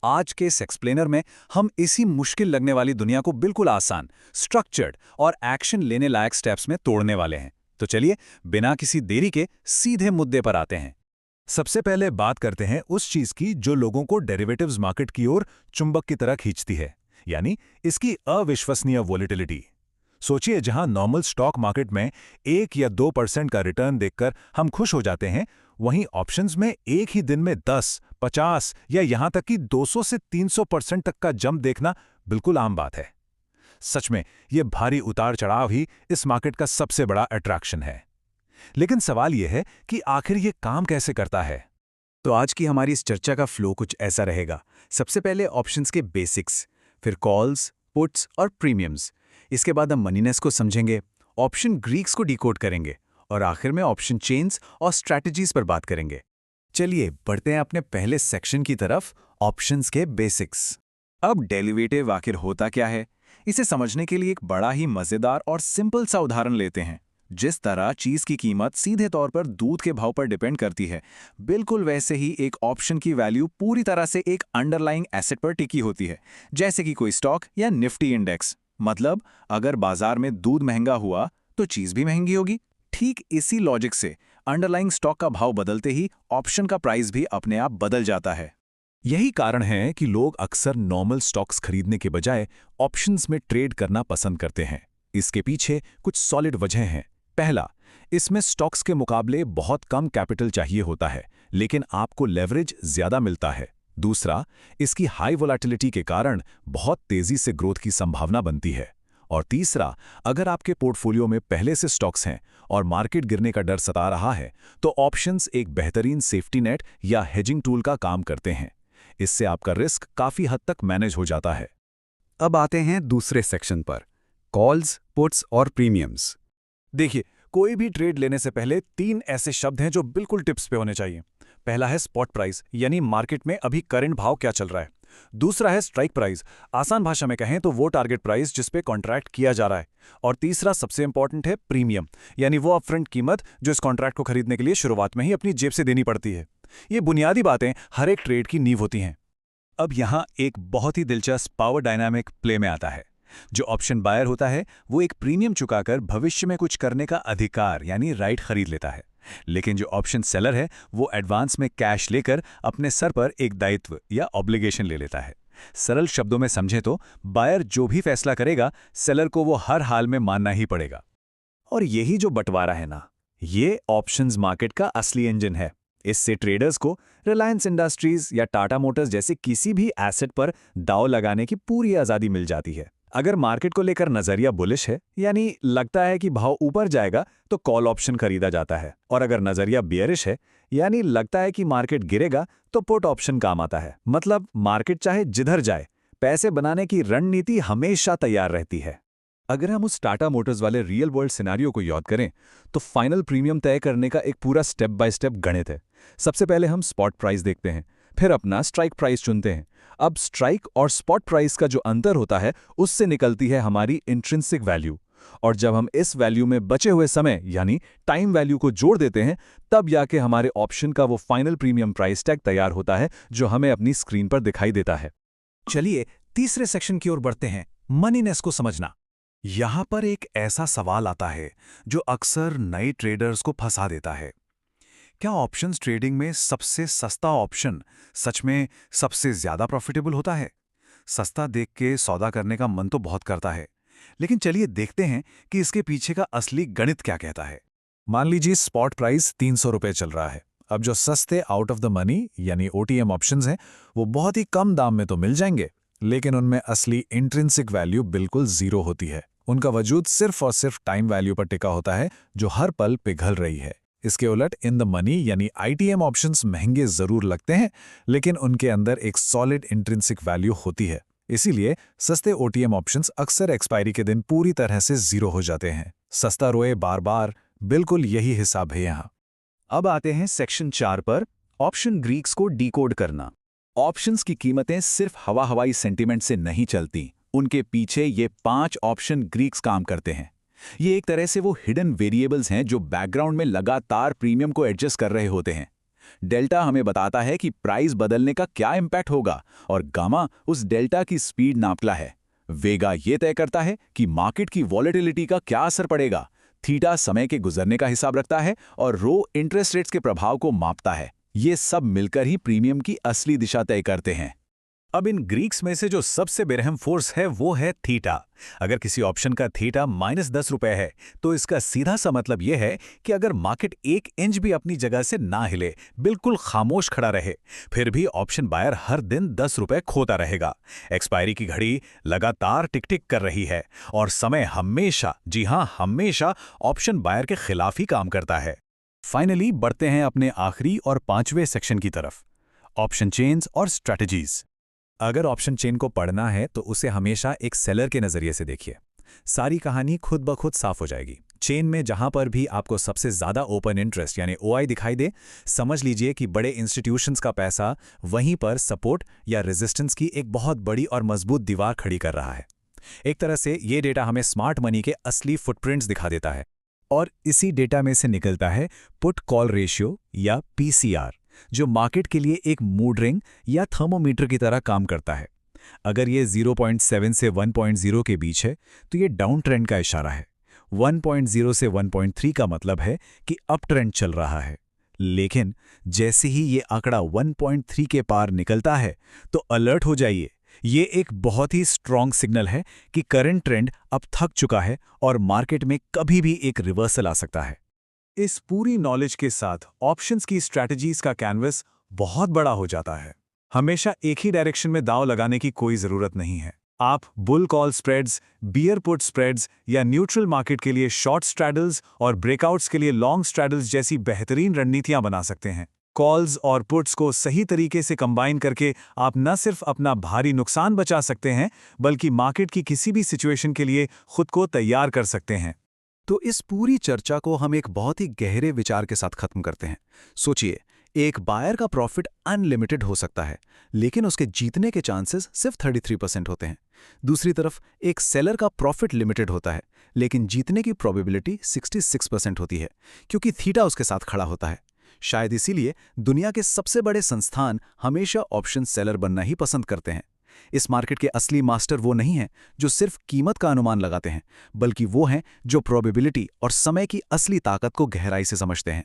आज के इस एक्सप्लेनर में हम इसी मुश्किल लगने वाली दुनिया को बिल्कुल आसान, स्ट्रक्चर्ड और एक्शन लेने लायक स्टेप्स में तोड़ने वाले हैं। तो चलिए, बिना किसी देरी के सीधे मुद्दे पर आते हैं। सबसे पहले बात करते हैं उस चीज की जो लोगों को डेरिवेटिव्स मार्केट की ओर चुंबक की तरह खींचती है, यानी इसकी अविश्वसनीय वोलेटिलिटी। सोचिए, जहां नॉर्मल स्टॉक मार्केट में 1 या 2% का रिटर्न देखकर हम खुश हो जाते हैं, वहीं ऑप्शंस में एक ही दिन में 10, 50 या यहां तक कि 200 से 300% तक का जंप देखना बिल्कुल आम बात है। सच में यह भारी उतार चढ़ाव ही इस मार्केट का सबसे बड़ा अट्रैक्शन है। लेकिन सवाल यह है कि आखिर यह काम कैसे करता है। तो आज की हमारी इस चर्चा का फ्लो कुछ ऐसा रहेगा। सबसे पहले ऑप्शंस के बेसिक्स, फिर कॉल्स, पुट्स और प्रीमियम्स। इसके बाद हम मनीनेस को समझेंगे, ऑप्शन ग्रीक्स को डिकोड करेंगे और आखिर में ऑप्शन चेन्स और स्ट्रैटेजीज पर बात करेंगे। चलिए बढ़ते हैं अपने पहले सेक्शन की तरफ, ऑप्शंस के बेसिक्स। अब डेरिवेटिव आखिर होता क्या है, इसे समझने के लिए एक बड़ा ही मजेदार और सिंपल सा उदाहरण लेते हैं। जिस तरह चीज की कीमत सीधे तौर पर दूध के भाव पर डिपेंड करती है, बिल्कुल वैसे ही एक ऑप्शन की वैल्यू पूरी तरह से एक अंडरलाइंग एसेट पर टिकी होती है, जैसे कि कोई स्टॉक या निफ्टी इंडेक्स। मतलब अगर बाजार में दूध महंगा हुआ तो चीज भी महंगी होगी। ठीक इसी लॉजिक से अंडरलाइंग स्टॉक का भाव बदलते ही ऑप्शन का प्राइस भी अपने आप बदल जाता है। यही कारण है कि लोग अक्सर नॉर्मल स्टॉक्स खरीदने के बजाय ऑप्शंस में ट्रेड करना पसंद करते हैं। इसके पीछे कुछ सॉलिड वजह हैं। पहला, इसमें स्टॉक्स के मुकाबले बहुत कम कैपिटल चाहिए होता है, लेकिन आपको लेवरेज ज्यादा मिलता है। दूसरा, इसकी हाई वोलेटिलिटी के कारण बहुत तेजी से ग्रोथ की संभावना बनती है। और तीसरा, अगर आपके पोर्टफोलियो में पहले से स्टॉक्स हैं और मार्केट गिरने का डर सता रहा है, तो ऑप्शंस एक बेहतरीन सेफ्टी नेट या हेजिंग टूल का काम करते हैं। इससे आपका रिस्क काफी हद तक मैनेज हो जाता है। अब आते हैं दूसरे सेक्शन पर, कॉल्स, पुट्स और प्रीमियम्स। देखिए, कोई भी ट्रेड लेने से पहले 3 ऐसे शब्द हैं जो बिल्कुल टिप्स पे होने चाहिए। पहला है स्पॉट प्राइस, यानी मार्केट में अभी करंट भाव क्या चल रहा है। दूसरा है स्ट्राइक प्राइस, आसान भाषा में कहें तो वो टारगेट प्राइस जिस पे कॉन्ट्रैक्ट किया जा रहा है। और तीसरा सबसे इंपॉर्टेंट है प्रीमियम, यानी वो अपफ्रंट कीमत जो इस कॉन्ट्रैक्ट को खरीदने के लिए शुरुआत में ही अपनी जेब से देनी पड़ती है। ये बुनियादी बातें हर एक ट्रेड की नींव होती हैं। अब यहाँ एक बहुत ही दिलचस्प पावर डायनामिक प्ले में आता है। जो ऑप्शन बायर होता है वो एक प्रीमियम चुकाकर भविष्य में कुछ करने का अधिकार यानी राइट खरीद लेता है, लेकिन जो ऑप्शन सेलर है वो एडवांस में कैश लेकर अपने सर पर एक दायित्व या ऑब्लिगेशन ले लेता है। सरल शब्दों में समझें तो बायर जो भी फैसला करेगा, सेलर को वो हर हाल में मानना ही पड़ेगा। और यही जो बंटवारा है ना, ये ऑप्शंस मार्केट का असली इंजन है। इससे ट्रेडर्स को रिलायंस इंडस्ट्रीज या टाटा मोटर्स जैसे किसी भी एसेट पर दांव लगाने की पूरी आज़ादी मिल जाती है। अगर मार्केट को लेकर नजरिया बुलिश है, यानी लगता है कि भाव ऊपर जाएगा, तो कॉल ऑप्शन खरीदा जाता है। और अगर नजरिया बियरिश है, यानी लगता है कि मार्केट गिरेगा, तो पुट ऑप्शन काम आता है। मतलब मार्केट चाहे जिधर जाए, पैसे बनाने की रणनीति हमेशा तैयार रहती है। अगर हम उस टाटा मोटर्स वाले रियल वर्ल्ड सिनेरियो को याद करें, तो फाइनल प्रीमियम तय करने का एक पूरा स्टेप बाय स्टेप गणित है। सबसे पहले हम स्पॉट प्राइस देखते हैं, फिर अपना स्ट्राइक प्राइस चुनते हैं। अब स्ट्राइक और स्पॉट प्राइस का जो अंतर होता है, उससे निकलती है हमारी इंट्रिंसिक वैल्यू। और जब हम इस वैल्यू में बचे हुए समय यानी टाइम वैल्यू को जोड़ देते हैं, तब जाके हमारे ऑप्शन का वो फाइनल प्रीमियम प्राइस टैग तैयार होता है जो हमें अपनी स्क्रीन पर दिखाई देता है। चलिए तीसरे सेक्शन की ओर बढ़ते हैं, मनीनेस को समझना। यहां पर एक ऐसा सवाल आता है जो अक्सर नए ट्रेडर्स को फंसा देता है। क्या ऑप्शंस ट्रेडिंग में सबसे सस्ता ऑप्शन सच में सबसे ज्यादा प्रॉफिटेबल होता है? सस्ता देख के सौदा करने का मन तो बहुत करता है, लेकिन चलिए देखते हैं कि इसके पीछे का असली गणित क्या कहता है। मान लीजिए स्पॉट प्राइस 300 रुपए चल रहा है। अब जो सस्ते आउट ऑफ द मनी यानी ओटीएम ऑप्शंस हैं, वो बहुत ही कम दाम में तो मिल जाएंगे, लेकिन उनमें असली इंट्रिंसिक वैल्यू बिल्कुल जीरो होती है। उनका वजूद सिर्फ और सिर्फ टाइम वैल्यू पर टिका होता है जो हर पल पिघल रही है। इसके उलट इन द मनी यानी आईटीएम ऑप्शंस महंगे जरूर लगते हैं, लेकिन उनके अंदर एक सॉलिड इंट्रिंसिक वैल्यू होती है। इसीलिए सस्ते ओटीएम ऑप्शंस अक्सर एक्सपायरी के दिन पूरी तरह से जीरो हो जाते हैं। सस्ता रोए बार बार, बिल्कुल यही हिसाब है यहाँ। अब आते हैं सेक्शन 4 पर, ऑप्शन ग्रीक्स को डिकोड करना। ऑप्शंस की कीमतें सिर्फ हवाई सेंटीमेंट से नहीं चलती, उनके पीछे ये 5 ऑप्शन ग्रीक्स काम करते हैं। ये एक तरह से वो हिडन वेरिएबल्स हैं जो बैकग्राउंड में लगातार प्रीमियम को एडजस्ट कर रहे होते हैं। डेल्टा हमें बताता है कि प्राइस बदलने का क्या इम्पैक्ट होगा और गामा उस डेल्टा की स्पीड नापता है। वेगा ये तय करता है कि मार्केट की वॉलेटिलिटी का क्या असर पड़ेगा। थीटा समय के गुजरने का हिसाब रखता है और रो इंटरेस्ट रेट्स के प्रभाव को मापता है। ये सब मिलकर ही प्रीमियम की असली दिशा तय करते हैं। अब इन ग्रीक्स में से जो सबसे बेरहम फोर्स है वो है थीटा। अगर किसी ऑप्शन का थीटा -10 रुपए है तो इसका सीधा सा मतलब यह है कि अगर मार्केट 1 इंच भी अपनी जगह से ना हिले, बिल्कुल खामोश खड़ा रहे, फिर भी ऑप्शन बायर हर दिन 10 रुपए खोता रहेगा। एक्सपायरी की घड़ी लगातार टिक टिक कर रही है और समय हमेशा, जी हाँ हमेशा, ऑप्शन बायर के खिलाफ ही काम करता है। फाइनली बढ़ते हैं अपने आखिरी और 5वें सेक्शन की तरफ, ऑप्शन चेन्स और स्ट्रैटेजीज। अगर ऑप्शन चेन को पढ़ना है तो उसे हमेशा एक सेलर के नजरिए से देखिए। सारी कहानी खुद ब खुद साफ हो जाएगी। चेन में जहां पर भी आपको सबसे ज्यादा ओपन इंटरेस्ट यानी ओआई दिखाई दे, समझ लीजिए कि बड़े इंस्टीट्यूशंस का पैसा वहीं पर सपोर्ट या रेजिस्टेंस की एक बहुत बड़ी और मजबूत दीवार खड़ी कर रहा है। एक तरह से ये डेटा हमें स्मार्ट मनी के असली फुटप्रिंट्स दिखा देता है। और इसी डेटा में से निकलता है पुट कॉल रेशियो या पीसीआर, जो मार्केट के लिए एक मूड रिंग या थर्मोमीटर की तरह काम करता है। अगर ये 0.7 से 1.0 के बीच है तो ये डाउन ट्रेंड का इशारा है। 1.0 से 1.3 का मतलब है कि अप ट्रेंड चल रहा है। लेकिन जैसे ही ये आंकड़ा 1.3 के पार निकलता है तो अलर्ट हो जाइए, ये एक बहुत ही स्ट्रॉन्ग सिग्नल है कि करंट ट्रेंड अब थक चुका है और मार्केट में कभी भी एक रिवर्सल आ सकता है। इस पूरी नॉलेज के साथ ऑप्शंस की स्ट्रैटेजीज का कैनवस बहुत बड़ा हो जाता है। हमेशा एक ही डायरेक्शन में दांव लगाने की कोई जरूरत नहीं है। आप bull call spreads, beer put spreads या न्यूट्रल मार्केट के लिए शॉर्ट स्ट्रैडल्स और ब्रेकआउट्स के लिए लॉन्ग स्ट्रैडल्स जैसी बेहतरीन रणनीतियां बना सकते हैं। कॉल्स और पुट्स को सही तरीके से कंबाइन करके आप न सिर्फ अपना भारी नुकसान बचा सकते हैं, बल्कि मार्केट की किसी भी सिचुएशन के लिए खुद को तैयार कर सकते हैं। तो इस पूरी चर्चा को हम एक बहुत ही गहरे विचार के साथ खत्म करते हैं। सोचिए, एक बायर का प्रॉफिट अनलिमिटेड हो सकता है, लेकिन उसके जीतने के चांसेस सिर्फ 33% होते हैं। दूसरी तरफ एक सेलर का प्रॉफिट लिमिटेड होता है, लेकिन जीतने की प्रोबेबिलिटी 66% होती है, क्योंकि थीटा उसके साथ खड़ा होता है। शायद इसीलिए दुनिया के सबसे बड़े संस्थान हमेशा ऑप्शन सेलर बनना ही पसंद करते हैं। इस मार्केट के असली मास्टर वो नहीं हैं जो सिर्फ कीमत का अनुमान लगाते हैं, बल्कि वो हैं जो प्रोबेबिलिटी और समय की असली ताकत को गहराई से समझते हैं।